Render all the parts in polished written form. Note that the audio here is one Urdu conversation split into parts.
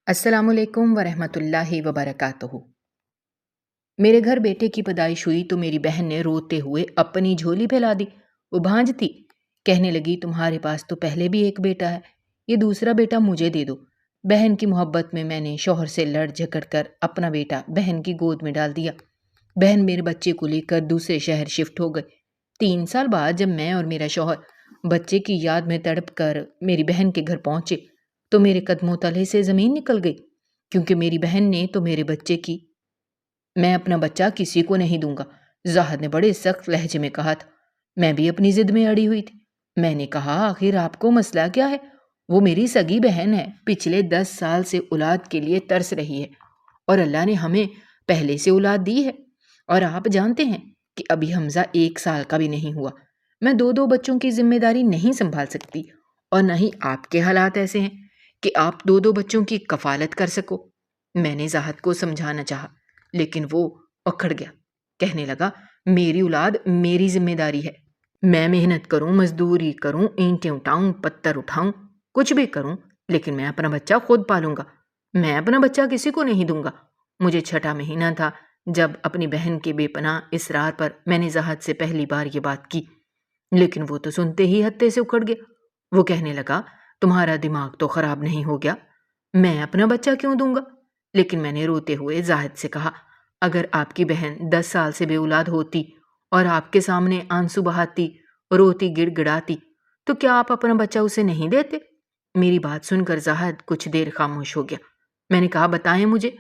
السلام علیکم ورحمۃ اللہ وبرکاتہ۔ میرے گھر بیٹے کی پیدائش ہوئی تو میری بہن نے روتے ہوئے اپنی جھولی پھیلا دی۔ وہ بھانج تھی، کہنے لگی تمہارے پاس تو پہلے بھی ایک بیٹا ہے، یہ دوسرا بیٹا مجھے دے دو۔ بہن کی محبت میں نے شوہر سے لڑ جھگڑ کر اپنا بیٹا بہن کی گود میں ڈال دیا۔ بہن میرے بچے کو لے کر دوسرے شہر شفٹ ہو گئے۔ 3 سال بعد جب میں اور میرا شوہر بچے کی یاد میں تڑپ کر میری بہن کے گھر پہنچے تو میرے قدموں تلے سے زمین نکل گئی، کیونکہ میری بہن نے تو میرے بچے کی میں اپنا بچہ کسی کو نہیں دوں گا، زاہد نے بڑے سخت لہجے میں کہا تھا۔ میں بھی اپنی ضد میں اڑی ہوئی تھی۔ میں نے کہا آخر آپ کو مسئلہ کیا ہے؟ وہ میری سگی بہن ہے، پچھلے 10 سال سے اولاد کے لیے ترس رہی ہے اور اللہ نے ہمیں پہلے سے اولاد دی ہے، اور آپ جانتے ہیں کہ ابھی حمزہ 1 سال کا بھی نہیں ہوا۔ میں 2 بچوں کی ذمہ داری نہیں سنبھال سکتی، اور نہ ہی آپ کے حالات ایسے ہیں کہ آپ 2 بچوں کی کفالت کر سکو۔ میں نے زاہد کو سمجھانا چاہا لیکن وہ اکھڑ گیا، کہنے لگا میری اولاد میری ذمہ داری ہے، میں محنت کروں، مزدوری کروں، اینٹیں اٹھاؤں، پتھر اٹھاؤں، کچھ بھی کروں، لیکن میں اپنا بچہ خود پالوں گا، میں اپنا بچہ کسی کو نہیں دوں گا۔ مجھے 6واں مہینہ تھا جب اپنی بہن کے بے پناہ اصرار پر میں نے زاہد سے پہلی بار یہ بات کی، لیکن وہ تو سنتے ہی ہتے سے اکھڑ گیا۔ وہ کہنے لگا تمہارا دماغ تو خراب نہیں ہو گیا، میں اپنا بچہ کیوں دوں گا؟ لیکن میں نے روتے ہوئے زاہد سے کہا اگر آپ کی بہن 10 سال سے بے اولاد ہوتی اور آپ کے سامنے آنسو بہاتی، روتی گڑ گڑاتی، تو کیا آپ اپنا بچہ اسے نہیں دیتے؟ میری بات سن کر زاہد کچھ دیر خاموش ہو گیا۔ میں نے کہا بتائیں مجھے،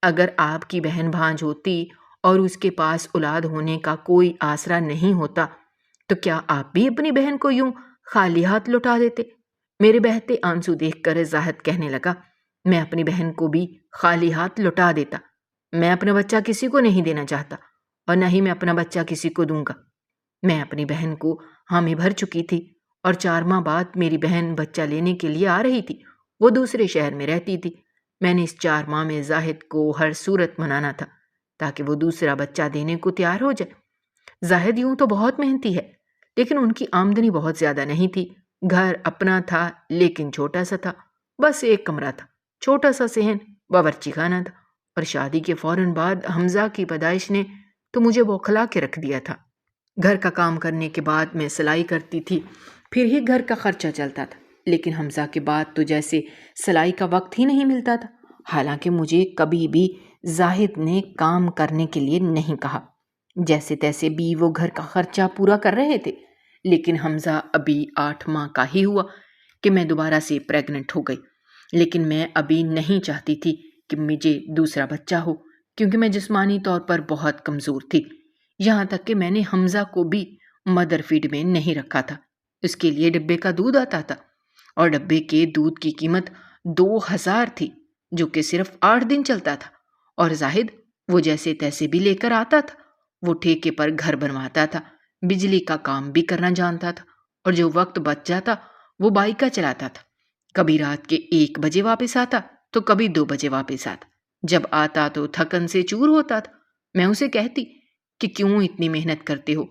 اگر آپ کی بہن بھانج ہوتی اور اس کے پاس اولاد ہونے کا کوئی آسرا نہیں ہوتا تو کیا آپ بھی اپنی بہن کو یوں خالی ہاتھ لوٹا دیتے؟ میرے بہتے آنسو دیکھ کر زاہد کہنے لگا میں اپنی بہن کو بھی خالی ہاتھ لوٹا دیتا، میں اپنا بچہ کسی کو نہیں دینا چاہتا، اور نہ ہی میں اپنا بچہ کسی کو دوں گا۔ میں اپنی بہن کو حامی بھر چکی تھی، اور 4 ماہ بعد میری بہن بچہ لینے کے لیے آ رہی تھی۔ وہ دوسرے شہر میں رہتی تھی۔ میں نے اس 4 ماہ میں زاہد کو ہر صورت منانا تھا تاکہ وہ دوسرا بچہ دینے کو تیار ہو جائے۔ زاہد یوں تو بہت محنتی ہے، لیکن ان کی آمدنی بہت زیادہ نہیں تھی۔ گھر اپنا تھا لیکن چھوٹا سا تھا، بس 1 کمرہ تھا، چھوٹا سا صحن، باورچی خانہ تھا، اور شادی کے فوراً بعد حمزہ کی پیدائش نے تو مجھے بوکھلا کے رکھ دیا تھا۔ گھر کا کام کرنے کے بعد میں سلائی کرتی تھی، پھر ہی گھر کا خرچہ چلتا تھا، لیکن حمزہ کے بعد تو جیسے سلائی کا وقت ہی نہیں ملتا تھا۔ حالانکہ مجھے کبھی بھی زاہد نے کام کرنے کے لیے نہیں کہا، جیسے تیسے بھی وہ گھر کا خرچہ پورا کر رہے تھے۔ لیکن حمزہ ابھی 8 ماہ کا ہی ہوا کہ میں دوبارہ سے پریگننٹ ہو گئی، لیکن میں ابھی نہیں چاہتی تھی کہ مجھے دوسرا بچہ ہو، کیونکہ میں جسمانی طور پر بہت کمزور تھی، یہاں تک کہ میں نے حمزہ کو بھی مدر فیڈ میں نہیں رکھا تھا۔ اس کے لیے ڈبے کا دودھ آتا تھا، اور ڈبے کے دودھ کی قیمت 2000 تھی، جو کہ صرف 8 دن چلتا تھا، اور زاہد وہ جیسے تیسے بھی لے کر آتا تھا۔ وہ ٹھیکے پر گھر بنواتا تھا، بجلی کا کام بھی کرنا جانتا تھا، اور جو وقت بچ جاتا وہ بائیکا چلاتا تھا۔ کبھی رات کے 1 بجے واپس آتا تو کبھی 2 بجے واپس آتا۔ جب آتا تو تھکن سے چور ہوتا تھا۔ میں اسے کہتی کہ کیوں اتنی محنت کرتے ہو،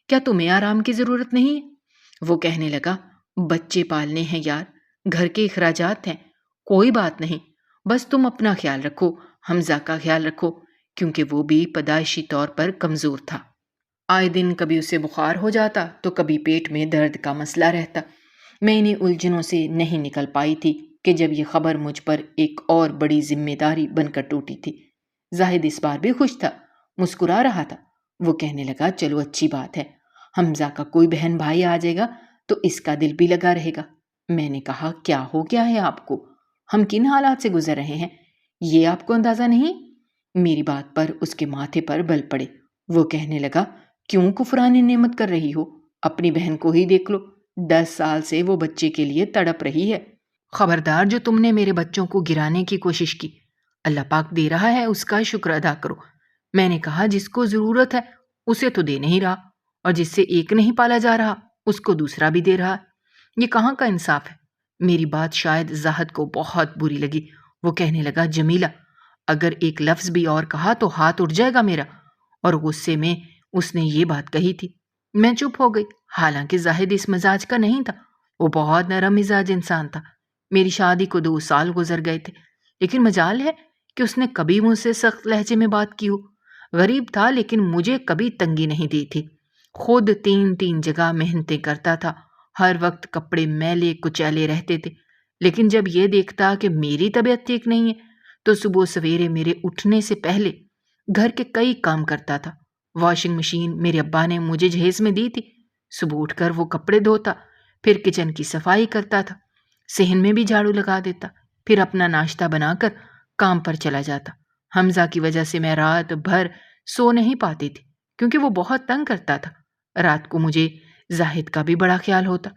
کیا تمہیں آرام کی ضرورت نہیں ہے؟ وہ کہنے لگا بچے پالنے ہیں یار، گھر کے اخراجات ہیں، کوئی بات نہیں، بس تم اپنا خیال رکھو، حمزہ کا خیال رکھو، کیونکہ وہ بھی پیدائشی طور پر کمزور تھا۔ آئے دن کبھی اسے بخار ہو جاتا تو کبھی پیٹ میں درد کا مسئلہ رہتا۔ میں انہیں الجھنوں سے نہیں نکل پائی تھی کہ جب یہ خبر مجھ پر ایک اور بڑی ذمہ داری بن کر ٹوٹی تھی۔ زاہد اس بار بھی خوش تھا، مسکرا رہا تھا۔ وہ کہنے لگا چلو اچھی بات ہے، حمزہ کا کوئی بہن بھائی آ جائے گا تو اس کا دل بھی لگا رہے گا۔ میں نے کہا کیا ہو گیا ہے آپ کو؟ ہم کن حالات سے گزر رہے ہیں، یہ آپ کو اندازہ نہیں؟ میری بات پر اس کے ماتھے پر بل پڑے۔ وہ کہنے لگا کیوں کفران نعمت کر رہی ہو؟ اپنی بہن کو ہی دیکھ لو، 10 سال سے وہ بچے کے لیے تڑپ رہی ہے۔ خبردار جو تم نے میرے بچوں کو گرانے کی کوشش کی، اللہ پاک دے رہا ہے اس کا شکر ادا کرو۔ میں نے کہا جس کو ضرورت ہے اسے تو دے نہیں رہا، اور جس سے ایک نہیں پالا جا رہا اس کو دوسرا بھی دے رہا، یہ کہاں کا انصاف ہے؟ میری بات شاید زاہد کو بہت بری لگی۔ وہ کہنے لگا جمیلہ، اگر ایک لفظ بھی اور کہا تو ہاتھ اٹھ جائے گا میرا، اور غصے میں اس نے یہ بات کہی تھی۔ میں چپ ہو گئی، حالانکہ زاہد اس مزاج کا نہیں تھا، وہ بہت نرم مزاج انسان تھا۔ میری شادی کو 2 سال گزر گئے تھے، لیکن مجال ہے کہ اس نے کبھی مجھ سے سخت لہجے میں بات کی ہو۔ غریب تھا لیکن مجھے کبھی تنگی نہیں دی تھی۔ خود 3 جگہ محنتیں کرتا تھا، ہر وقت کپڑے میلے کچیلے رہتے تھے، لیکن جب یہ دیکھتا کہ میری طبیعت ٹھیک نہیں ہے تو صبح سویرے میرے اٹھنے سے پہلے گھر کے کئی کام کرتا تھا۔ واشنگ مشین میرے ابا نے مجھے جہیز میں دی تھی، صبح اٹھ کر وہ کپڑے دھوتا، پھر کچن کی صفائی کرتا تھا، صحن میں بھی جھاڑو لگا دیتا، پھر اپنا ناشتہ بنا کر کام پر چلا جاتا۔ حمزہ کی وجہ سے میں رات بھر سو نہیں پاتی تھی کیونکہ وہ بہت تنگ کرتا تھا۔ رات کو مجھے زاہد کا بھی بڑا خیال ہوتا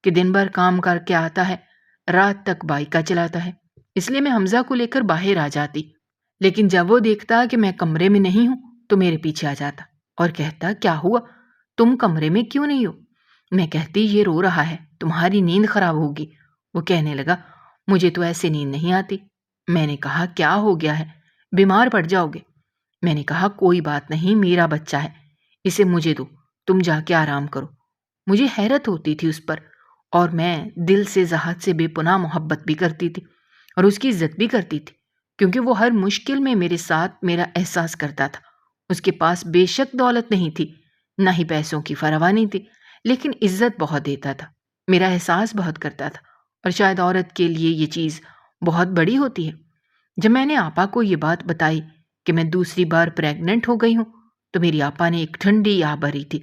کہ دن بھر کام کر کے آتا ہے، رات تک بائیکا چلاتا ہے، اس لیے میں حمزہ کو لے کر باہر آ جاتی، لیکن جب وہ دیکھتا کہ میں کمرے میں نہیں ہوں تو میرے پیچھے آ جاتا اور کہتا کیا ہوا، تم کمرے میں کیوں نہیں ہو؟ میں کہتی یہ رو رہا ہے، تمہاری نیند خراب ہوگی۔ وہ کہنے لگا مجھے تو ایسے نیند نہیں آتی۔ میں نے کہا کیا ہو گیا ہے، بیمار پڑ جاؤ گے۔ میں نے کہا کوئی بات نہیں، میرا بچہ ہے، اسے مجھے دو، تم جا کے آرام کرو۔ مجھے حیرت ہوتی تھی اس پر، اور میں دل سے زاہد سے بے پناہ محبت بھی کرتی تھی اور اس کی عزت بھی کرتی تھی، کیونکہ وہ ہر مشکل میں میرے ساتھ میرا احساس کرتا تھا۔ اس کے پاس بے شک دولت نہیں تھی، نہ ہی پیسوں کی فراوانی تھی، لیکن عزت بہت دیتا تھا، میرا احساس بہت کرتا تھا، اور شاید عورت کے لیے یہ چیز بہت بڑی ہوتی ہے۔ جب میں نے آپا کو یہ بات بتائی کہ میں دوسری بار پریگننٹ ہو گئی ہوں تو میری آپا نے ایک ٹھنڈی آہ بھری تھی۔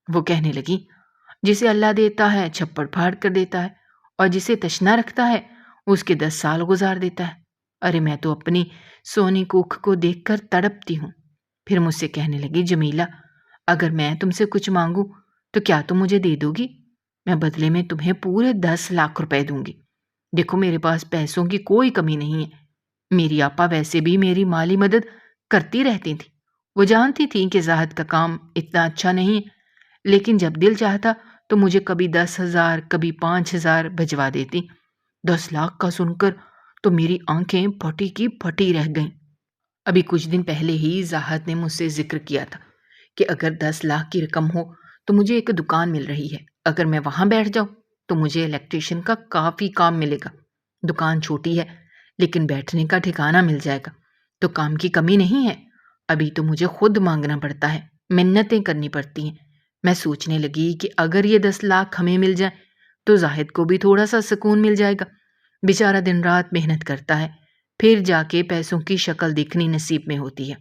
وہ کہنے لگی جسے اللہ دیتا ہے چھپڑ پھاڑ کر دیتا ہے، اور جسے تشنا رکھتا ہے اس کے 10 سال گزار دیتا ہے۔ ارے میں تو اپنی سونی کوکھ کو دیکھ کر تڑپتی ہوں۔ پھر مجھ سے کہنے لگی جمیلہ اگر میں تم سے کچھ مانگوں تو کیا تم مجھے دے دو گی؟ میں بدلے میں تمہیں پورے 10 لاکھ روپے دوں گی۔ دیکھو میرے پاس پیسوں کی کوئی کمی نہیں ہے۔ میری آپا ویسے بھی میری مالی مدد کرتی رہتی تھی، وہ جانتی تھی کہ زاہد کا کام اتنا اچھا نہیں ہے، لیکن جب دل چاہتا تو مجھے کبھی 10,000 کبھی 5,000 بھجوا دیتی۔ 10 لاکھ کا سن کر تو میری آنکھیں پھٹی کی پھٹی رہ گئیں۔ ابھی کچھ دن پہلے ہی زاہد نے مجھ سے ذکر کیا تھا کہ اگر 10 لاکھ کی رقم ہو تو مجھے ایک دکان مل رہی ہے، اگر میں وہاں بیٹھ جاؤں تو مجھے الیکٹریشین کا کافی کام ملے گا۔ دکان چھوٹی ہے لیکن بیٹھنے کا ٹھکانہ مل جائے گا تو کام کی کمی نہیں ہے۔ ابھی تو مجھے خود مانگنا پڑتا ہے، منتیں کرنی پڑتی ہیں۔ میں سوچنے لگی کہ اگر یہ 10 لاکھ ہمیں مل جائیں تو زاہد کو بھی تھوڑا سا سکون مل جائے گا، بیچارہ دن رات محنت کرتا ہے، پھر جا کے پیسوں کی شکل دیکھنی نصیب میں ہوتی ہے۔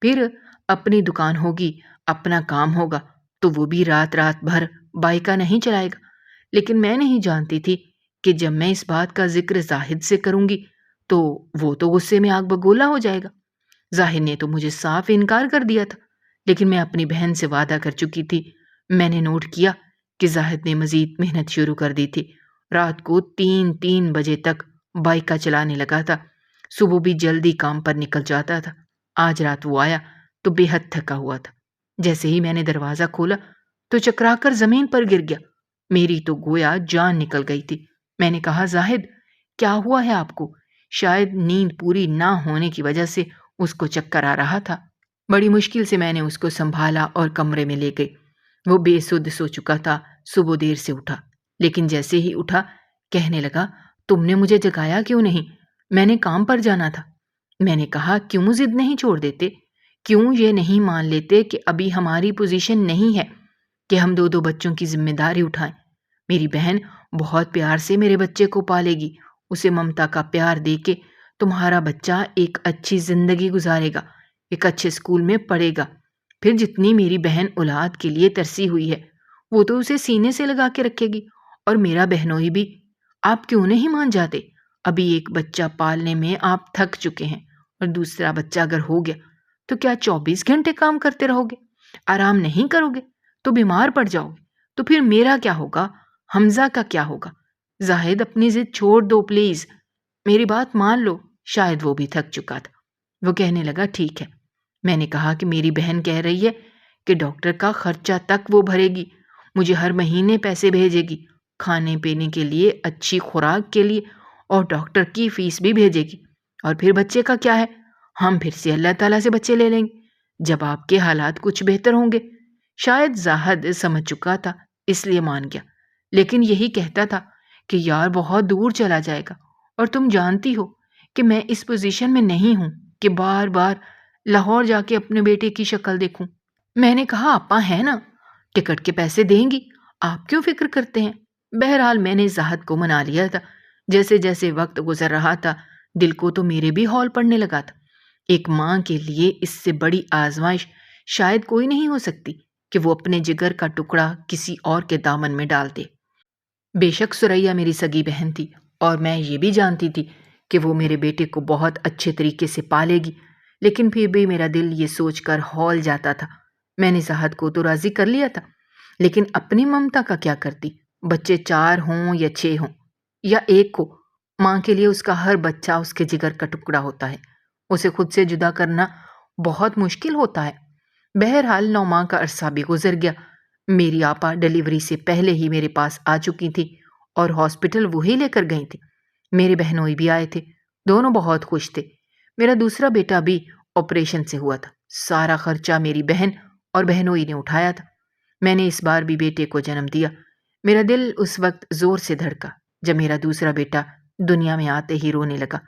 پھر اپنی دکان ہوگی، اپنا کام ہوگا تو وہ بھی رات بھر بائیکا نہیں چلائے گا۔ لیکن میں نہیں جانتی تھی کہ جب میں اس بات کا ذکر زاہد سے کروں گی تو وہ تو غصے میں آگ بگولا ہو جائے گا۔ زاہد نے تو مجھے صاف انکار کر دیا تھا، لیکن میں اپنی بہن سے وعدہ کر چکی تھی۔ میں نے نوٹ کیا کہ زاہد نے مزید محنت شروع کر دی تھی، رات کو 3 بجے تک بائیکا چلانے لگا تھا، صبح بھی جلدی کام پر نکل جاتا تھا۔ آج رات وہ آیا تو بے حد تھکا ہوا تھا، جیسے ہی میں نے دروازہ کھولا تو چکرا کر زمین پر گر گیا، میری تو گویا جان نکل گئی تھی۔ میں نے کہا زاہد کیا ہوا ہے آپ کو؟ شاید نیند پوری نہ ہونے کی وجہ سے اس کو چکر آ رہا تھا۔ بڑی مشکل سے میں نے اس کو سنبھالا اور کمرے میں لے گئی۔ وہ بے سدھ سو چکا تھا، صبح دیر سے اٹھا، لیکن جیسے ہی اٹھا کہنے لگا تم نے مجھے جگایا کیوں نہیں؟ میں نے کام پر جانا تھا۔ میں نے کہا کیوں ضد نہیں چھوڑ دیتے؟ کیوں یہ نہیں مان لیتے کہ ابھی ہماری پوزیشن نہیں ہے کہ ہم 2 بچوں کی ذمہ داری اٹھائیں؟ میری بہن بہت پیار سے میرے بچے کو پالے گی، اسے ممتا کا پیار دے کے تمہارا بچہ ایک اچھی زندگی گزارے گا، ایک اچھے اسکول میں پڑھے گا، پھر جتنی میری بہن اولاد کے لیے ترسی ہوئی ہے وہ تو اسے سینے سے لگا کے رکھے گی، اور میرا بہنوئی بھی۔ آپ کیوں نہیں مان جاتے؟ ابھی ایک بچہ پالنے میں آپ تھک چکے ہیں، اور دوسرا بچہ اگر ہو گیا تو کیا 24 گھنٹے کام کرتے رہو گے؟ آرام نہیں کرو گے تو بیمار پڑ جاؤ گے، تو پھر میرا کیا ہوگا؟ حمزہ کا کیا ہوگا؟ زاہد اپنی ضد چھوڑ دو پلیز، میری بات مان لو۔ شاید وہ بھی تھک چکا تھا۔ وہ کہنے لگا ٹھیک ہے۔ میں نے کہا کہ میری بہن کہہ رہی ہے کہ ڈاکٹر کا خرچہ تک وہ بھرے گی، مجھے ہر مہینے پیسے بھیجے گی، کھانے پینے کے لیے، اچھی خوراک کے لیے، اور ڈاکٹر کی فیس بھی بھیجے گی۔ اور پھر بچے کا کیا ہے؟ ہم پھر سے اللہ تعالیٰ سے بچے لے لیں گے جب آپ کے حالات کچھ بہتر ہوں گے۔ شاید زاہد سمجھ چکا تھا اس لیے مان گیا، لیکن یہی کہتا تھا کہ یار بہت دور چلا جائے گا، اور تم جانتی ہو کہ میں اس پوزیشن میں نہیں ہوں کہ بار بار لاہور جا کے اپنے بیٹے کی شکل دیکھوں۔ میں نے کہا آپا ہے نا، ٹکٹ کے پیسے دیں گی، آپ کیوں فکر کرتے ہیں؟ بہرحال میں نے زاہد کو منا لیا تھا۔ جیسے جیسے وقت گزر رہا تھا دل کو تو میرے بھی ہول پڑنے لگا تھا۔ ایک ماں کے لیے اس سے بڑی آزمائش شاید کوئی نہیں ہو سکتی کہ وہ اپنے جگر کا ٹکڑا کسی اور کے دامن میں ڈال دے۔ بے شک ثریا میری سگی بہن تھی اور میں یہ بھی جانتی تھی کہ وہ میرے بیٹے کو بہت اچھے طریقے سے پالے گی، لیکن پھر بھی میرا دل یہ سوچ کر ہول جاتا تھا۔ میں نے زاہد کو تو راضی کر لیا تھا، لیکن اپنی ممتا کا کیا کرتی؟ بچے 4 ہوں یا 6 ہوں یا 1 ہو، ماں کے لیے اس کا ہر بچہ اس کے جگر کا ٹکڑا ہوتا ہے۔ اسے خود سے جدا کرنا بہت مشکل ہوتا ہے۔ بہرحال 9 ماہ کا عرصہ بھی گزر گیا۔ میری آپا ڈیلیوری سے پہلے ہی میرے پاس آ چکی تھی اور ہاسپٹل وہی لے کر گئی تھی۔ میرے بہنوئی بھی آئے تھے، دونوں بہت خوش تھے۔ میرا دوسرا بیٹا بھی آپریشن سے ہوا تھا، سارا خرچہ میری بہن اور بہنوئی نے اٹھایا تھا۔ میں نے اس بار بھی بیٹے کو جنم دیا۔ میرا دل اس وقت زور سے دھڑکا جب میرا دوسرا بیٹا دنیا میں آتے ہی رونے لگا۔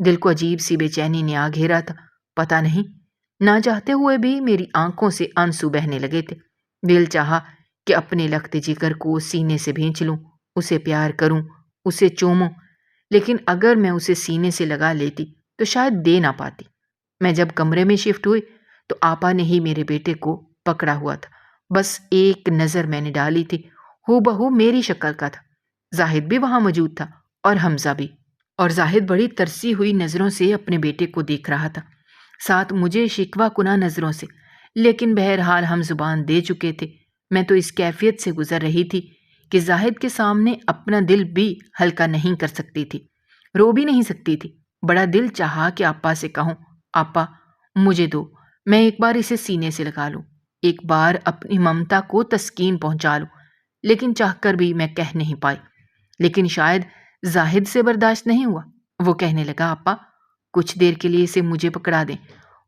دل کو عجیب سی بے چینی نے آ گھیرا تھا، پتہ نہیں نہ چاہتے ہوئے بھی میری آنکھوں سے آنسو بہنے لگے تھے۔ دل چاہا کہ اپنے لخت جگر کو سینے سے بھینچ لوں، اسے پیار کروں، اسے چوموں، لیکن اگر میں اسے سینے سے لگا لیتی تو شاید دے نہ پاتی۔ میں جب کمرے میں شفٹ ہوئی تو آپا نے ہی میرے بیٹے کو پکڑا ہوا تھا۔ بس ایک نظر میں نے ڈالی تھی، ہو بہو میری شکل کا تھا۔ زاہد بھی وہاں موجود تھا اور حمزہ بھی، اور زاہد بڑی ترسی ہوئی نظروں سے اپنے بیٹے کو دیکھ رہا تھا، ساتھ مجھے شکوہ کنہ نظروں سے۔ لیکن بہرحال ہم زبان دے چکے تھے۔ میں تو اس کیفیت سے گزر رہی تھی کہ زاہد کے سامنے اپنا دل بھی ہلکا نہیں کر سکتی تھی، رو بھی نہیں سکتی تھی۔ بڑا دل چاہا کہ آپا سے کہوں، آپا مجھے دو، میں ایک بار اسے سینے سے لگا لوں، ایک بار اپنی ممتا کو تسکین پہنچا لوں، لیکن چاہ کر بھی میں کہہ نہیں پائی۔ لیکن شاید زاہد سے برداشت نہیں ہوا۔ وہ کہنے لگا، آپا کچھ دیر کے لیے اسے مجھے پکڑا دیں۔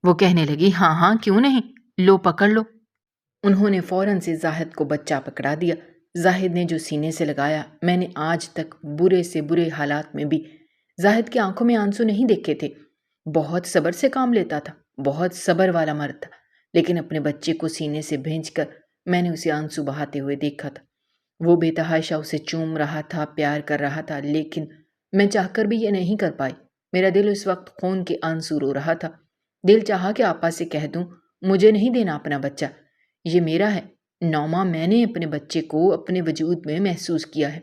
وہ کہنے لگی، ہاں ہاں کیوں نہیں، لو پکڑ لو۔ انہوں نے فوراً سے زاہد کو بچہ پکڑا دیا۔ زاہد نے جو سینے سے لگایا، میں نے آج تک برے سے برے حالات میں بھی زاہد کی آنکھوں میں آنسو نہیں دیکھے تھے۔ بہت صبر سے کام لیتا تھا، بہت صبر والا مرد تھا، لیکن اپنے بچے کو سینے سے بھینچ کر میں نے اسے آنسو بہاتے ہوئے دیکھا تھا۔ وہ بے تحاشا اسے چوم رہا تھا، پیار کر رہا تھا، لیکن میں چاہ کر بھی یہ نہیں کر پائی۔ میرا دل اس وقت خون کے آنسو رو رہا تھا۔ دل چاہا کہ آپا سے کہہ دوں، مجھے نہیں دینا اپنا بچہ، یہ میرا ہے۔ 9 ماہ میں نے اپنے بچے کو اپنے وجود میں محسوس کیا ہے۔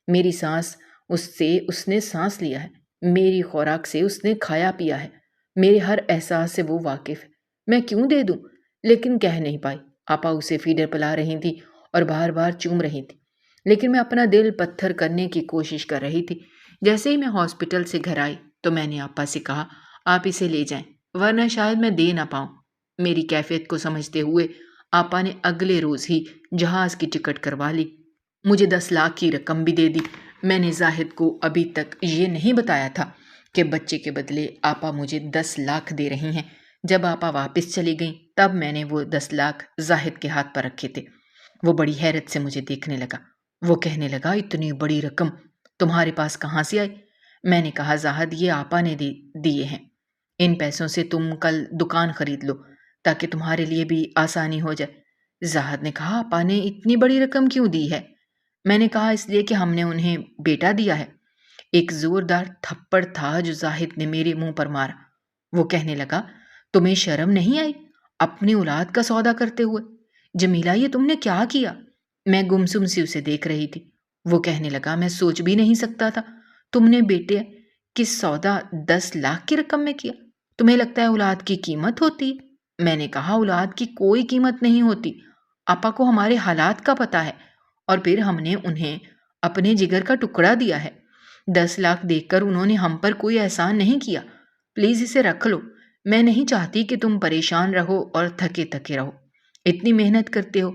میری سانس اس نے سانس لیا ہے، میری خوراک سے اس نے کھایا پیا ہے، میرے ہر احساس سے وہ واقف ہے۔ میں کیوں دے دوں؟ لیکن کہہ نہیں پائی۔ آپا اسے فیڈر پلا رہی تھی اور بار بار چوم رہی تھی، لیکن میں اپنا دل پتھر کرنے کی کوشش کر رہی تھی۔ جیسے ہی میں ہاسپٹل سے گھر آئی تو میں نے آپا سے کہا، آپ اسے لے جائیں ورنہ شاید میں دے نہ پاؤں۔ میری کیفیت کو سمجھتے ہوئے آپا نے اگلے روز ہی جہاز کی ٹکٹ کروا لی، مجھے 10 لاکھ کی رقم بھی دے دی۔ میں نے زاہد کو ابھی تک یہ نہیں بتایا تھا کہ بچے کے بدلے آپا مجھے 10 لاکھ دے رہی ہیں۔ جب آپا واپس چلی گئیں تب میں نے وہ 10 لاکھ زاہد کے ہاتھ پر رکھے تھے۔ وہ بڑی حیرت سے مجھے دیکھنے لگا۔ وہ کہنے لگا، اتنی بڑی رقم تمہارے پاس کہاں سے آئی؟ میں نے کہا، زاہد یہ آپا نے دیے ہیں، ان پیسوں سے تم کل دکان خرید لو تاکہ تمہارے لیے بھی آسانی ہو جائے۔ زاہد نے کہا، آپا نے اتنی بڑی رقم کیوں دی ہے؟ میں نے کہا، اس لیے کہ ہم نے انہیں بیٹا دیا ہے۔ ایک زوردار تھپڑ تھا جو زاہد نے میرے منہ پر مارا۔ وہ کہنے لگا، تمہیں شرم نہیں آئی اپنی اولاد کا سودا کرتے ہوئے؟ جمیلہ یہ تم نے کیا کیا؟ میں گمسم سی اسے دیکھ رہی تھی۔ وہ کہنے لگا، میں سوچ بھی نہیں سکتا تھا تم نے بیٹے کی سودا 10 لاکھ کی رقم میں کیا۔ تمہیں لگتا ہے اولاد کی قیمت ہوتی ہے؟ میں نے کہا، اولاد کی کوئی قیمت نہیں ہوتی۔ آپا کو ہمارے حالات کا پتہ ہے، اور پھر ہم نے انہیں اپنے جگر کا ٹکڑا دیا ہے۔ 10 لاکھ دیکھ کر انہوں نے ہم پر کوئی احسان نہیں کیا۔ پلیز اسے رکھ لو، میں نہیں چاہتی کہ تم پریشان رہو اور تھکے تھکے رہو، اتنی محنت کرتے ہو۔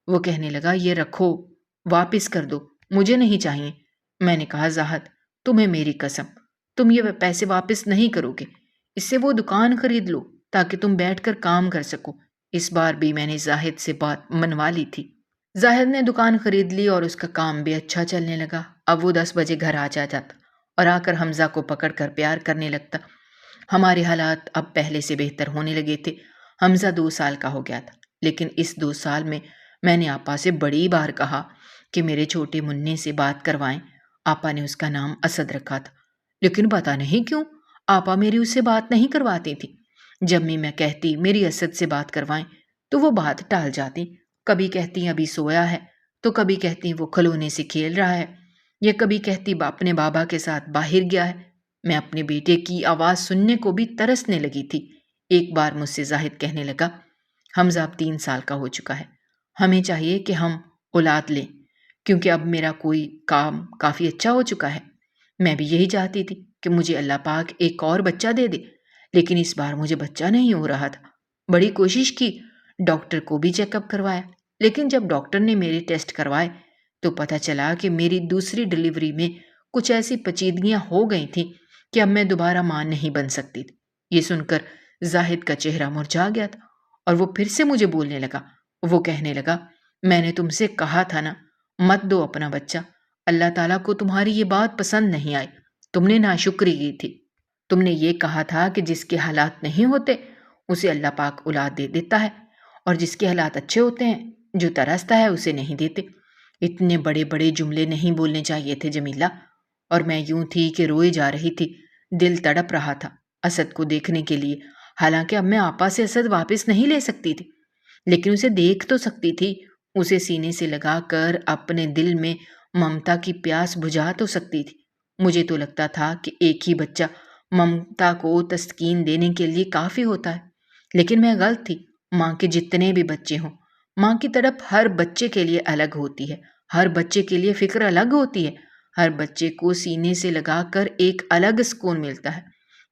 وہ کہنے لگا، یہ رکھو، واپس کر دو، مجھے نہیں چاہیے۔ میں نے کہا، زاہد تمہیں میری قسم، تم یہ پیسے واپس نہیں کرو گے، اس سے وہ دکان خرید لو تاکہ تم بیٹھ کر کام کر سکو۔ اس بار بھی میں نے زاہد سے بات منوا لی تھی۔ زاہد نے دکان خرید لی اور اس کا کام بھی اچھا چلنے لگا۔ اب وہ 10 بجے گھر آ جاتا اور آ کر حمزہ کو پکڑ کر پیار کرنے لگتا۔ ہمارے حالات اب پہلے سے بہتر ہونے لگے تھے۔ حمزہ 2 سال کا ہو گیا تھا، لیکن اس 2 سال میں نے آپا سے بڑی بار کہا کہ میرے چھوٹے منع سے بات کروائیں۔ آپا نے اس کا نام اسد رکھا تھا، لیکن پتہ نہیں کیوں آپا میری اس سے بات نہیں کرواتی تھی۔ جب میں کہتی میری اسد سے بات کروائیں تو وہ بات ٹال جاتی۔ کبھی کہتی ابھی سویا ہے، تو کبھی کہتی وہ کھلونے سے کھیل رہا ہے، یا کبھی کہتی اپنے بابا کے ساتھ باہر گیا ہے۔ میں اپنے بیٹے کی آواز سننے کو بھی ترسنے لگی تھی۔ ایک بار مجھ سے زاہد کہنے لگا، حمزہ اب 3 سال کا ہو چکا ہے، ہمیں چاہیے کہ ہم اولاد لیں، کیونکہ اب میرا کوئی کام کافی اچھا ہو چکا ہے۔ میں بھی یہی چاہتی تھی کہ مجھے اللہ پاک ایک اور بچہ دے دے، لیکن اس بار مجھے بچہ نہیں ہو رہا تھا۔ بڑی کوشش کی، ڈاکٹر کو بھی چیک اپ کروایا، لیکن جب ڈاکٹر نے میرے ٹیسٹ کروائے تو پتہ چلا کہ میری دوسری ڈلیوری میں کچھ ایسی پیچیدگیاں ہو گئی تھیں کہ اب میں دوبارہ ماں نہیں بن سکتی تھی۔ یہ سن کر زاہد کا چہرہ مرجھا گیا تھا اور وہ پھر سے مجھے بولنے لگا۔ وہ کہنے لگا، میں نے تم سے کہا تھا نا، مت دو اپنا بچہ۔ اللہ تعالیٰ کو تمہاری یہ بات پسند نہیں آئی، تم نے ناشکری کی تھی۔ تم نے یہ کہا تھا کہ جس کے حالات نہیں ہوتے اسے اللہ پاک اولاد دے دیتا ہے، اور جس کے حالات اچھے ہوتے ہیں جو ترستا ہے اسے نہیں دیتے۔ اتنے بڑے بڑے جملے نہیں بولنے چاہیے تھے جمیلہ۔ اور میں یوں تھی کہ روئے جا رہی تھی، دل تڑپ رہا تھا اسد کو دیکھنے کے لیے۔ حالانکہ اب میں آپا سے اسد واپس نہیں لے سکتی تھی، لیکن اسے دیکھ تو سکتی تھی، اسے سینے سے لگا کر اپنے دل میں ممتا کی پیاس بجھا تو سکتی تھی۔ مجھے تو لگتا تھا کہ ایک ہی بچہ ممتا کو تسکین دینے کے لیے کافی ہوتا ہے، لیکن میں غلط تھی۔ ماں کے جتنے بھی بچے ہوں، ماں کی تڑپ ہر بچے کے لیے الگ ہوتی ہے، ہر بچے کے لیے فکر الگ ہوتی ہے، ہر بچے کو سینے سے لگا کر ایک الگ سکون ملتا ہے۔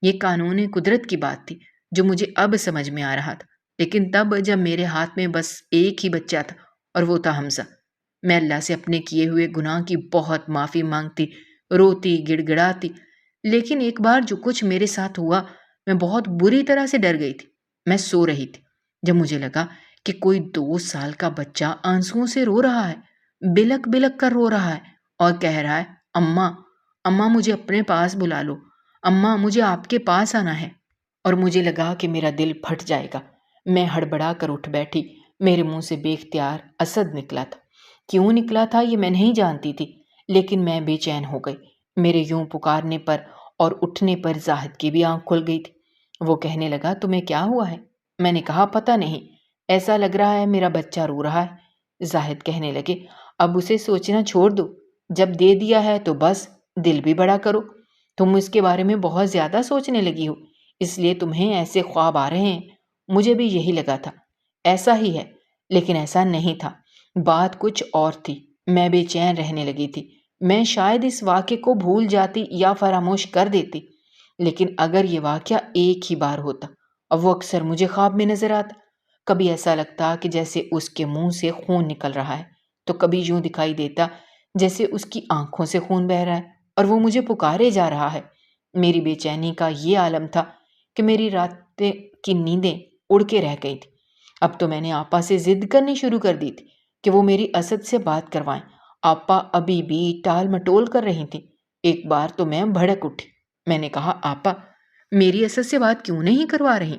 یہ قانون قدرت کی بات تھی جو مجھے اب سمجھ میں آ رہا تھا، لیکن تب جب میرے ہاتھ میں بس ایک ہی بچہ تھا اور وہ تھا حمزہ، میں اللہ سے اپنے کیے ہوئے گناہ کی بہت معافی مانگتی، روتی گڑ گڑاتی۔ لیکن ایک بار جو کچھ میرے ساتھ ہوا، میں بہت بری طرح سے ڈر گئی تھی۔ میں سو رہی تھی جب مجھے لگا کہ کوئی 2 سال کا بچہ آنسوؤں سے رو رہا ہے، بلک بلک کر رو رہا ہے اور کہہ رہا ہے، اماں اماں مجھے اپنے پاس بلا لو، اماں مجھے آپ کے پاس آنا ہے۔ اور مجھے لگا کہ میرا دل پھٹ جائے گا۔ میں ہڑبڑا کر اٹھ بیٹھی۔ میرے منہ سے بے اختیار اسد نکلا تھا۔ کیوں نکلا تھا یہ میں نہیں جانتی تھی، لیکن میں بے چین ہو گئی۔ میرے یوں پکارنے پر اور اٹھنے پر زاہد کی بھی آنکھ کھل گئی تھی۔ وہ کہنے لگا، تمہیں کیا ہوا ہے؟ میں نے کہا، پتہ نہیں، ایسا لگ رہا ہے میرا بچہ رو رہا ہے۔ زاہد کہنے لگے، اب اسے سوچنا چھوڑ دو، جب دے دیا ہے تو بس دل بھی بڑا کرو۔ تم اس کے بارے میں بہت زیادہ سوچنے لگی ہو، اس لیے تمہیں ایسے خواب آ رہے ہیں۔ مجھے بھی یہی لگا تھا، ایسا ہی ہے، لیکن ایسا نہیں تھا، بات کچھ اور تھی۔ میں بے چین رہنے لگی تھی۔ میں شاید اس واقعے کو بھول جاتی یا فراموش کر دیتی، لیکن اگر یہ واقعہ ایک ہی بار ہوتا، اور وہ اکثر مجھے خواب میں نظر آتا، کبھی ایسا لگتا کہ جیسے اس کے منہ سے خون نکل رہا ہے، تو کبھی یوں دکھائی دیتا جیسے اس کی آنکھوں سے خون بہہ رہا ہے اور وہ مجھے پکارے جا رہا ہے۔ میری بے چینی کا یہ عالم تھا کہ میری راتیں کی نیندیں اڑ کے رہ گئی تھی۔ اب تو میں نے آپا سے ضد کرنی شروع کر دی تھی کہ وہ میری اسد سے بات کروائیں۔ آپا ابھی بھی ٹال مٹول کر رہی تھی۔ ایک بار تو میں بھڑک اٹھی۔ میں نے کہا، آپا میری اسد سے بات کیوں نہیں کروا رہی؟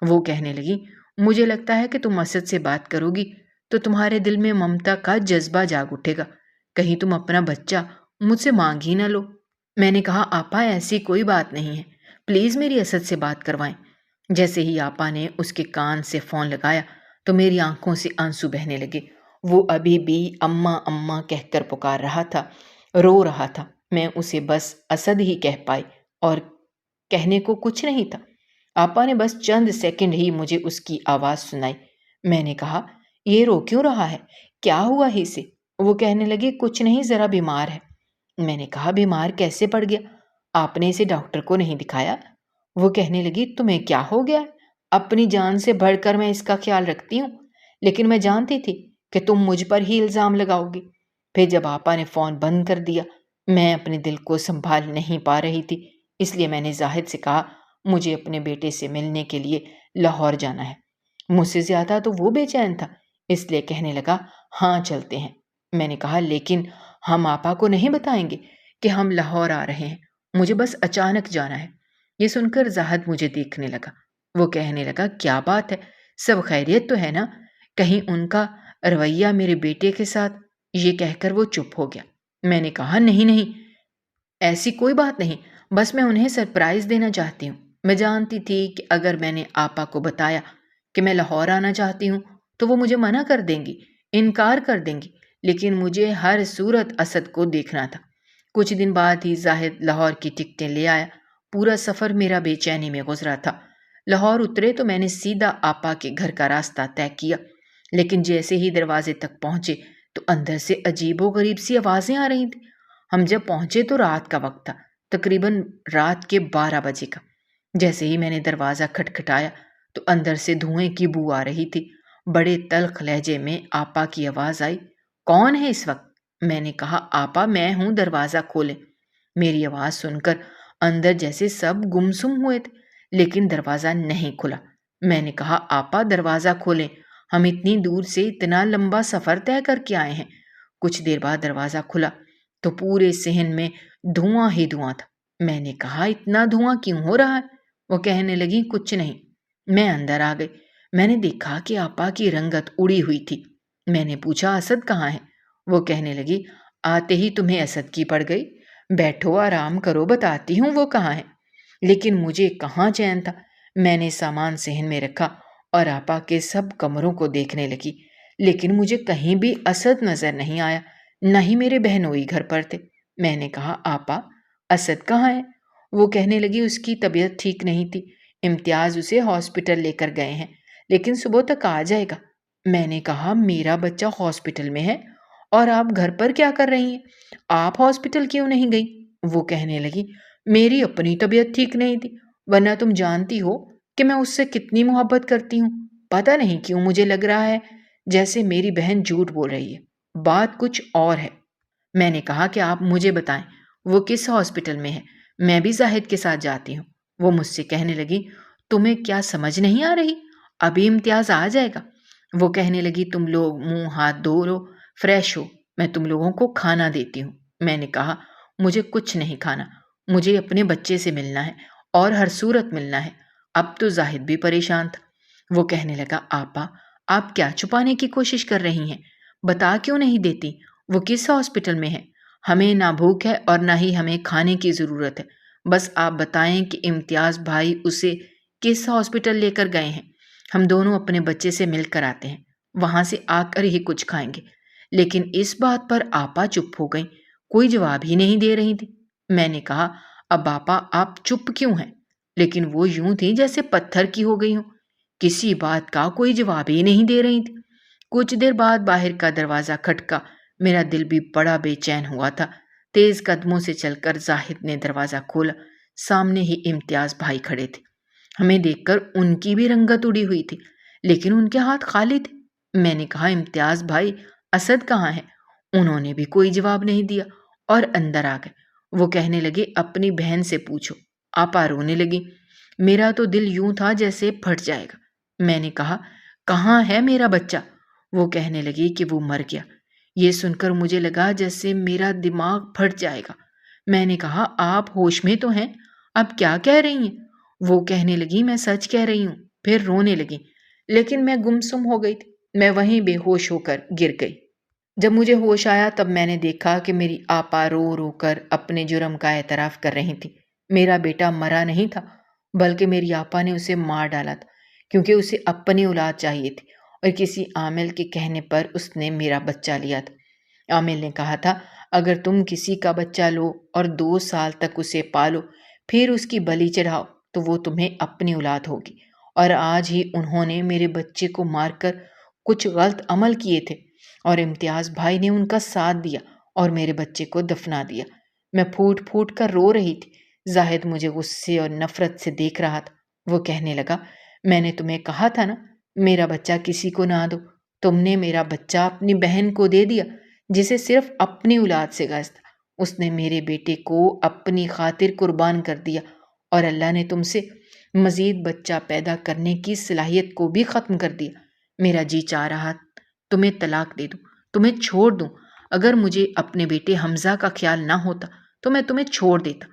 وہ کہنے لگی، مجھے لگتا ہے کہ تم اسد سے بات کرو گی تو تمہارے دل میں ممتا کا جذبہ جاگ اٹھے گا، کہیں تم اپنا بچہ مجھ سے مانگ ہی نہ لو۔ میں نے کہا، آپا ایسی کوئی بات نہیں ہے، پلیز میری اسد سے بات کروائیں۔ جیسے ہی آپا نے اس کے کان سے فون لگایا تو میری آنکھوں سے آنسو بہنے لگے۔ وہ ابھی بھی اماں اماں کہہ کر پکار رہا تھا، رو رہا تھا۔ میں اسے بس اسد ہی کہہ پائی اور کہنے کو کچھ نہیں تھا۔ آپا نے بس چند سیکنڈ ہی مجھے اس کی آواز سنائی۔ میں نے کہا، یہ رو کیوں رہا ہے؟ کیا ہوا ہی اسے؟ وہ کہنے لگے، کچھ نہیں، ذرا بیمار ہے۔ میں نے کہا، بیمار کیسے پڑ گیا؟ آپ نے اسے ڈاکٹر کو نہیں دکھایا؟ وہ کہنے لگی، تمہیں کیا ہو گیا؟ اپنی جان سے بڑھ کر میں اس کا خیال رکھتی ہوں، لیکن میں جانتی تھی کہ تم مجھ پر ہی الزام لگاؤ گی۔ پھر جب آپا نے فون بند کر دیا، میں اپنے دل کو سنبھال نہیں پا رہی تھی، اس لیے میں نے زاہد سے کہا، مجھے اپنے بیٹے سے ملنے کے لیے لاہور جانا ہے۔ مجھ سے زیادہ تو وہ بے چین تھا، اس لیے کہنے لگا، ہاں چلتے ہیں۔ میں نے کہا، لیکن ہم آپا کو نہیں بتائیں گے کہ ہم لاہور آ رہے ہیں، مجھے بس اچانک جانا ہے۔ یہ سن کر زاہد مجھے دیکھنے لگا۔ وہ کہنے لگا کیا بات ہے، سب خیریت تو ہے نا؟ کہیں ان کا رویہ میرے بیٹے کے ساتھ؟ یہ کہہ کر وہ چپ ہو گیا۔ میں نے کہا نہیں نہیں، ایسی کوئی بات نہیں، بس میں انہیں سرپرائز دینا چاہتی ہوں۔ میں جانتی تھی کہ اگر میں نے آپا کو بتایا کہ میں لاہور آنا چاہتی ہوں تو وہ مجھے منع کر دیں گی، انکار کر دیں گی، لیکن مجھے ہر صورت اسد کو دیکھنا تھا۔ کچھ دن بعد ہی زاہد لاہور کی ٹکٹیں لے آیا۔ پورا سفر میرا بے چینی میں گزرا تھا۔ لاہور اترے تو میں نے سیدھا آپا کے گھر کا راستہ طے کیا، لیکن جیسے ہی دروازے تک پہنچے تو اندر سے عجیب و غریب سی آوازیں آ رہی تھیں۔ ہم جب پہنچے تو رات کا وقت تھا، تقریباً رات کے 12 بجے کا۔ جیسے ہی میں نے دروازہ کھٹکھٹایا تو اندر سے دھوئیں کی بو آ رہی تھی۔ بڑے تلخ لہجے میں آپا کی آواز آئی، کون ہے اس وقت؟ میں نے کہا آپا میں ہوں، دروازہ کھولیں۔ میری آواز سن کر اندر جیسے سب گمسم ہوئے تھے، لیکن دروازہ نہیں کھلا۔ میں نے کہا آپا دروازہ کھولیں، ہم اتنی دور سے اتنا لمبا سفر طے کر کے آئے ہیں۔ کچھ دیر بعد دروازہ کھلا تو پورے صحن میں دھواں ہی دھواں تھا۔ میں نے کہا اتنا دھواں کیوں ہو رہا ہے؟ وہ کہنے لگی کچھ نہیں۔ میں اندر آ گئی۔ میں نے دیکھا کہ آپا کی رنگت اڑی ہوئی تھی۔ میں نے پوچھا اسد کہاں ہے؟ وہ کہنے لگی آتے ہی تمہیں اسد کی پڑ گئی، بیٹھو آرام کرو، بتاتی ہوں وہ کہاں ہے۔ لیکن مجھے کہاں چین تھا۔ میں نے سامان صحن میں رکھا اور آپا کے سب کمروں کو دیکھنے لگی، لیکن مجھے کہیں بھی اسد نظر نہیں آیا، نہ ہی میرے بہنوئی گھر پر تھے۔ میں نے کہا آپا اسد کہاں ہے؟ وہ کہنے لگی اس کی طبیعت ٹھیک نہیں تھی، امتیاز اسے ہاسپٹل لے کر گئے ہیں، لیکن صبح تک آ جائے گا۔ میں نے کہا میرا بچہ ہاسپٹل میں ہے اور آپ گھر پر کیا کر رہی ہیں؟ آپ ہاسپٹل کیوں نہیں گئی؟ وہ کہنے لگی میری اپنی طبیعت ٹھیک نہیں تھی، ورنہ تم جانتی ہو کہ میں اس سے کتنی محبت کرتی ہوں۔ پتہ نہیں کیوں مجھے لگ رہا ہے جیسے میری بہن جھوٹ بول رہی ہے، بات کچھ اور ہے۔ میں نے کہا کہ آپ مجھے بتائیں وہ کس ہاسپٹل میں ہے، میں بھی زاہد کے ساتھ جاتی ہوں۔ وہ مجھ سے کہنے لگی تمہیں کیا سمجھ نہیں آ رہی؟ ابھی امتیاز آ جائے گا۔ وہ کہنے لگی تم لوگ منہ ہاتھ دھو لو، فریش ہو، میں تم لوگوں کو کھانا دیتی ہوں۔ میں نے کہا مجھے کچھ نہیں کھانا، مجھے اپنے بچے سے ملنا ہے اور ہر صورت ملنا ہے۔ اب تو زاہد بھی پریشان تھا۔ وہ کہنے لگا آپا آپ کیا چھپانے کی کوشش کر رہی ہیں؟ بتا کیوں نہیں دیتی وہ کس ہاسپٹل میں ہے؟ ہمیں نہ بھوک ہے اور نہ ہی ہمیں کھانے کی ضرورت ہے، بس آپ بتائیں کہ امتیاز بھائی اسے کس ہاسپٹل لے کر گئے ہیں، ہم دونوں اپنے بچے سے مل کر آتے ہیں، وہاں سے آ کر ہی کچھ کھائیں گے۔ لیکن اس بات پر آپا چپ ہو گئیں، کوئی جواب ہی نہیں دے رہی تھی۔ میں نے کہا اب آپا آپ چپ کیوں ہیں؟ لیکن وہ یوں تھی جیسے پتھر کی ہو گئی ہوں، کسی بات کا کوئی جواب ہی نہیں دے رہی تھی۔ کچھ دیر بعد باہر کا دروازہ کھٹکا، میرا دل بھی بڑا بے چین ہوا تھا۔ تیز قدموں سے چل کر زاہد نے دروازہ کھولا، سامنے ہی امتیاز بھائی کھڑے تھے۔ ہمیں دیکھ کر ان کی بھی رنگت اڑی ہوئی تھی، لیکن ان کے ہاتھ خالی تھے۔ میں نے کہا امتیاز بھائی اسد کہاں ہے؟ انہوں نے بھی کوئی جواب نہیں دیا اور اندر آ گئے۔ وہ کہنے لگے اپنی بہن سے پوچھو۔ آپا رونے لگی، میرا تو دل یوں تھا جیسے پھٹ جائے گا۔ میں نے کہا کہاں ہے میرا بچہ؟ وہ کہنے لگی کہ وہ مر گیا۔ یہ سن کر مجھے لگا جیسے میرا دماغ پھٹ جائے گا۔ میں نے کہا آپ ہوش میں تو ہیں، اب کیا کہہ رہی ہیں؟ وہ کہنے لگی میں سچ کہہ رہی ہوں۔ پھر رونے لگی، لیکن میں گمسم ہو گئی تھی، میں وہیں بے ہوش ہو کر گر گئی۔ جب مجھے ہوش آیا تب میں نے دیکھا کہ میری آپا رو رو کر اپنے جرم کا اعتراف کر رہی تھی۔ میرا بیٹا مرا نہیں تھا، بلکہ میری آپا نے اسے مار ڈالا تھا، کیونکہ اسے اپنی اولاد چاہیے تھی اور کسی عامل کے کہنے پر اس نے میرا بچہ لیا تھا۔ عامل نے کہا تھا اگر تم کسی کا بچہ لو اور 2 سال تک اسے پالو، پھر اس کی بلی چڑھاؤ تو وہ تمہیں اپنی اولاد ہوگی، اور آج ہی انہوں نے میرے بچے کو مار کر کچھ غلط عمل کیے تھے اور امتیاز بھائی نے ان کا ساتھ دیا اور میرے بچے کو دفنا دیا۔ میں پھوٹ پھوٹ کر رو رہی تھی۔ زاہد مجھے غصے اور نفرت سے دیکھ رہا تھا۔ وہ کہنے لگا میں نے تمہیں کہا تھا نا میرا بچہ کسی کو نہ دو، تم نے میرا بچہ اپنی بہن کو دے دیا جسے صرف اپنی اولاد سے غرض تھا۔ اس نے میرے بیٹے کو اپنی خاطر قربان کر دیا اور اللہ نے تم سے مزید بچہ پیدا کرنے کی صلاحیت کو بھی ختم کر دیا۔ میرا جی چاہ رہا تمہیں طلاق دے دوں، تمہیں چھوڑ دوں۔ اگر مجھے اپنے بیٹے حمزہ کا خیال نہ ہوتا تو میں تمہیں چھوڑ دیتا۔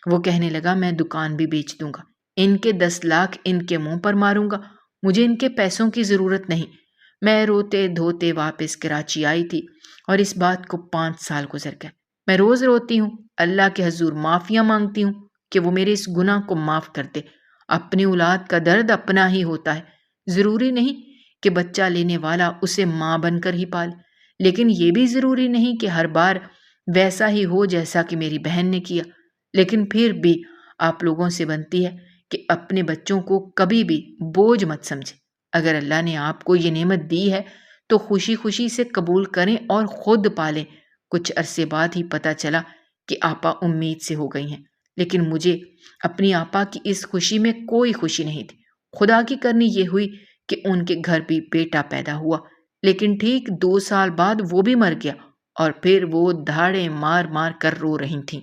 وہ کہنے لگا میں دکان بھی بیچ دوں گا، ان کے 10 لاکھ ان کے منہ پر ماروں گا، مجھے ان کے پیسوں کی ضرورت نہیں۔ میں روتے دھوتے واپس کراچی آئی تھی اور اس بات کو 5 سال گزر گئے۔ میں روز روتی ہوں، اللہ کے حضور معافیاں مانگتی ہوں کہ وہ میرے اس گناہ کو معاف کر دے۔ اپنی اولاد کا درد اپنا ہی ہوتا ہے، ضروری نہیں کہ بچہ لینے والا اسے ماں بن کر ہی پالے، لیکن یہ بھی ضروری نہیں کہ ہر بار ویسا ہی ہو جیسا کہ میری بہن نے کیا۔ لیکن پھر بھی آپ لوگوں سے بنتی ہے کہ اپنے بچوں کو کبھی بھی بوجھ مت سمجھیں۔ اگر اللہ نے آپ کو یہ نعمت دی ہے تو خوشی خوشی سے قبول کریں اور خود پالیں۔ کچھ عرصے بعد ہی پتہ چلا کہ آپا امید سے ہو گئی ہیں، لیکن مجھے اپنی آپا کی اس خوشی میں کوئی خوشی نہیں تھی۔ خدا کی کرنی یہ ہوئی کہ ان کے گھر بھی بیٹا پیدا ہوا، لیکن ٹھیک 2 سال بعد وہ بھی مر گیا اور پھر وہ دھاڑے مار مار کر رو رہی تھیں،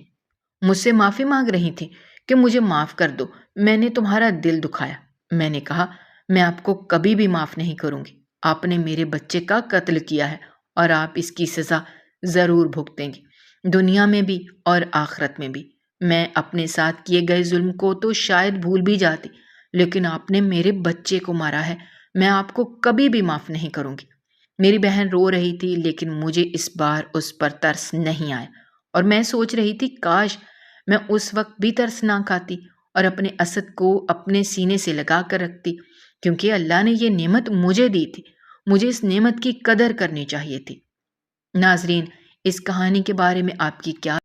مجھ سے معافی مانگ رہی تھیں کہ مجھے معاف کر دو، میں نے تمہارا دل دکھایا۔ میں نے کہا میں آپ کو کبھی بھی معاف نہیں کروں گی، آپ نے میرے بچے کا قتل کیا ہے اور آپ اس کی سزا ضرور بھگتیں گی، دنیا میں بھی اور آخرت میں بھی۔ میں اپنے ساتھ کیے گئے ظلم کو تو شاید بھول بھی جاتی، لیکن آپ نے میرے بچے کو مارا ہے، میں آپ کو کبھی بھی معاف نہیں کروں گی۔ میری بہن رو رہی تھی، لیکن مجھے اس بار اس پر ترس نہیں آیا اور میں سوچ رہی تھی کاش میں اس وقت بھی ترس نہ کھاتی اور اپنے اسد کو اپنے سینے سے لگا کر رکھتی، کیونکہ اللہ نے یہ نعمت مجھے دی تھی، مجھے اس نعمت کی قدر کرنی چاہیے تھی۔ ناظرین، اس کہانی کے بارے میں آپ کی کیا